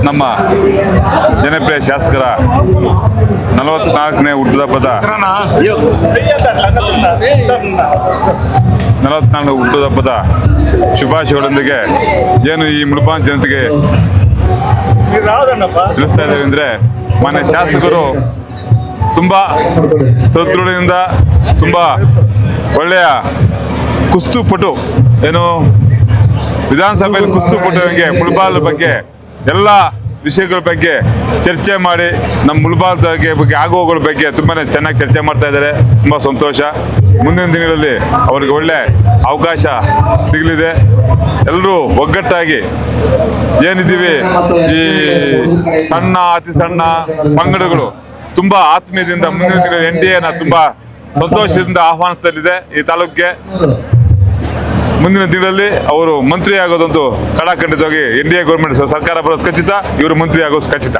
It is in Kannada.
ನಮ್ಮ ಜನಪ್ರಿಯ ಶಾಸಕರ 44ನೇ ಹುಟ್ಟುಹಬ್ಬದ 44 ಹುಟ್ಟುಹಬ್ಬದ ಶುಭಾಶಯಗಳೊಂದಿಗೆ ಏನು ಈ ಮುಳಬಾಗಿಲು ಜನತೆಗೆ ತಿಳಿಸ್ತಾ ಇದ್ದೇವೆ ಅಂದರೆ, ಮಾನ್ಯ ಶಾಸಕರು ತುಂಬ ಸದೃಢದಿಂದ ತುಂಬ ಒಳ್ಳೆಯ ಕುಸ್ತಿಪಟು, ಏನು ವಿಧಾನಸಭೆಯಲ್ಲಿ ಕುಸ್ತಿಪಟುವಿಗೆ ಮುಳಬಾಗಿಲು ಬಗ್ಗೆ ಎಲ್ಲ ವಿಷಯಗಳ ಬಗ್ಗೆ ಚರ್ಚೆ ಮಾಡಿ ನಮ್ಮ ಮುಳಬಾಗಿಲು ಬಗ್ಗೆ ಆಗುವಗಳ ಬಗ್ಗೆ ತುಂಬಾ ಚೆನ್ನಾಗಿ ಚರ್ಚೆ ಮಾಡ್ತಾ ಇದ್ದಾರೆ. ತುಂಬ ಸಂತೋಷ. ಮುಂದಿನ ದಿನಗಳಲ್ಲಿ ಅವ್ರಿಗೆ ಒಳ್ಳೆ ಅವಕಾಶ ಸಿಗಲಿದೆ. ಎಲ್ಲರೂ ಒಗ್ಗಟ್ಟಾಗಿ ಏನಿದ್ದೀವಿ, ಈ ಸಣ್ಣ ಅತಿ ಸಣ್ಣ ಪಂಗಡಗಳು ತುಂಬ ಆತ್ಮೀಯದಿಂದ ಮುಂದಿನ ದಿನಗಳಲ್ಲಿ NDAನ ತುಂಬ ಸಂತೋಷದಿಂದ ಆಹ್ವಾನಿಸ್ತಾ ಈ ತಾಲೂಕಿಗೆ. ಮುಂದಿನ ದಿನಗಳಲ್ಲಿ ಅವರು ಮಂತ್ರಿ ಆಗೋದಂತೂ ಖಂಡಿತವಾಗಿ NDA ಗೌರ್ಮೆಂಟ್ ಸರ್ಕಾರ ಬರೋದು ಖಚಿತ, ಇವರು ಮಂತ್ರಿ ಆಗೋದು ಖಚಿತ.